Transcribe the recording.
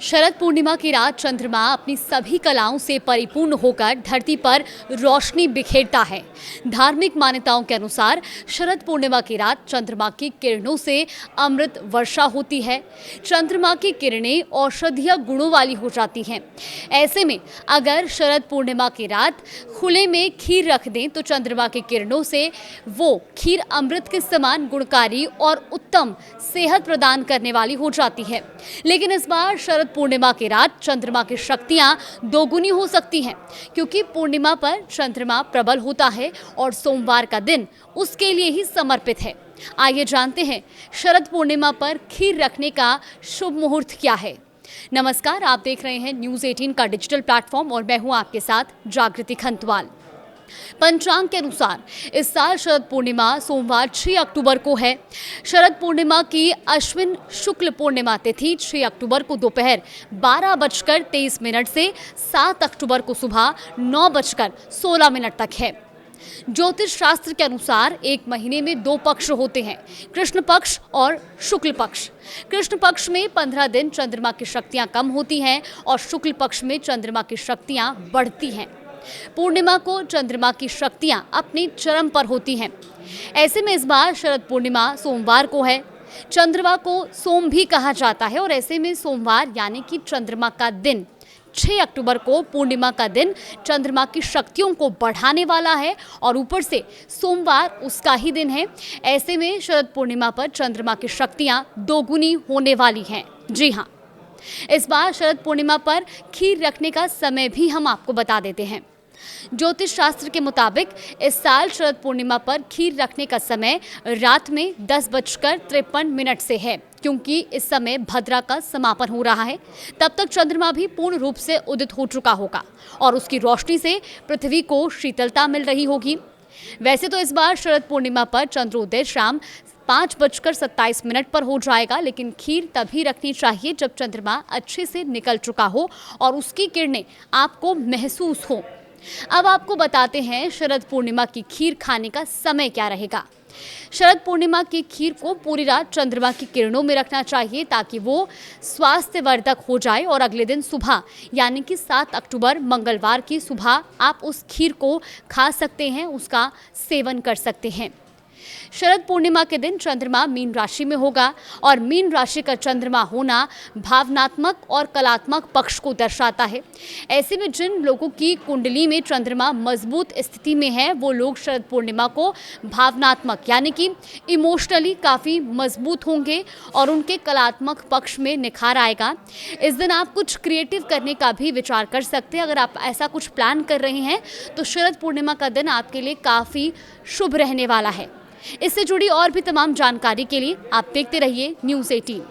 शरद पूर्णिमा की रात चंद्रमा अपनी सभी कलाओं से परिपूर्ण होकर धरती पर रोशनी बिखेरता है। धार्मिक मान्यताओं के अनुसार शरद पूर्णिमा की रात चंद्रमा की किरणों से अमृत वर्षा होती है। चंद्रमा की किरणें औषधीय गुणों वाली हो जाती हैं। ऐसे में अगर शरद पूर्णिमा की रात खुले में खीर रख दें तो चंद्रमा की किरणों से वो खीर अमृत के समान गुणकारी और उत्तम सेहत प्रदान करने वाली हो जाती है। लेकिन इस बार शरद पूर्णिमा की रात चंद्रमा की शक्तियां दोगुनी हो सकती हैं, क्योंकि पूर्णिमा पर चंद्रमा प्रबल होता है और सोमवार का दिन उसके लिए ही समर्पित है। आइए जानते हैं शरद पूर्णिमा पर खीर रखने का शुभ मुहूर्त क्या है। नमस्कार, आप देख रहे हैं न्यूज़ 18 का डिजिटल प्लेटफॉर्म और मैं हूं आपके साथ जागृति खंतवाल। पंचांग के अनुसार इस साल शरद पूर्णिमा सोमवार 6 अक्टूबर को है। शरद पूर्णिमा की अश्विन शुक्ल पूर्णिमा तिथि 6 अक्टूबर को दोपहर 12:23 से 7 अक्टूबर को सुबह 9:16 तक है। ज्योतिष शास्त्र के अनुसार एक महीने में 2 पक्ष होते हैं, कृष्ण पक्ष और शुक्ल पक्ष। कृष्ण पक्ष में 15 दिन चंद्रमा की शक्तियां कम होती हैं और शुक्ल पक्ष में चंद्रमा की शक्तियां बढ़ती हैं। पूर्णिमा को चंद्रमा की शक्तियां अपनी चरम पर होती हैं। ऐसे में इस बार शरद पूर्णिमा सोमवार को है। चंद्रमा को सोम भी कहा जाता है और ऐसे में सोमवार यानी कि चंद्रमा का दिन 6 अक्टूबर को पूर्णिमा का दिन चंद्रमा की शक्तियों को बढ़ाने वाला है और ऊपर से सोमवार उसका ही दिन है। ऐसे में शरद पूर्णिमा पर चंद्रमा की शक्तियां दोगुनी होने वाली हैं। जी हाँ, इस बार शरद पूर्णिमा पर खीर रखने का समय भी हम आपको बता देते हैं। ज्योतिष शास्त्र के मुताबिक इस साल शरद पूर्णिमा पर खीर रखने का समय रात में 10:53 से है, क्योंकि इस समय भद्रा का समापन हो रहा है। तब तक चंद्रमा भी पूर्ण रूप से उदित हो चुका होगा और उसकी रोशनी से पृथ्वी को शीतलता मिल रही होगी। वैसे तो इस बार शरद पूर्णिमा पर चंद्रोदय शाम 5:27 पर हो जाएगा, लेकिन खीर तभी रखनी चाहिए जब चंद्रमा अच्छे से निकल चुका हो और उसकी किरणें आपको महसूस हो। अब आपको बताते हैं शरद पूर्णिमा की खीर खाने का समय क्या रहेगा। शरद पूर्णिमा की खीर को पूरी रात चंद्रमा की किरणों में रखना चाहिए ताकि वो स्वास्थ्यवर्धक हो जाए और अगले दिन सुबह यानी कि 7 अक्टूबर मंगलवार की सुबह आप उस खीर को खा सकते हैं, उसका सेवन कर सकते हैं। शरद पूर्णिमा के दिन चंद्रमा मीन राशि में होगा और मीन राशि का चंद्रमा होना भावनात्मक और कलात्मक पक्ष को दर्शाता है। ऐसे में जिन लोगों की कुंडली में चंद्रमा मजबूत स्थिति में है वो लोग शरद पूर्णिमा को भावनात्मक यानी कि इमोशनली काफ़ी मजबूत होंगे और उनके कलात्मक पक्ष में निखार आएगा। इस दिन आप कुछ क्रिएटिव करने का भी विचार कर सकते हैं। अगर आप ऐसा कुछ प्लान कर रहे हैं तो शरद पूर्णिमा का दिन आपके लिए काफ़ी शुभ रहने वाला है। इससे जुड़ी और भी तमाम जानकारी के लिए आप देखते रहिए न्यूज़ 18।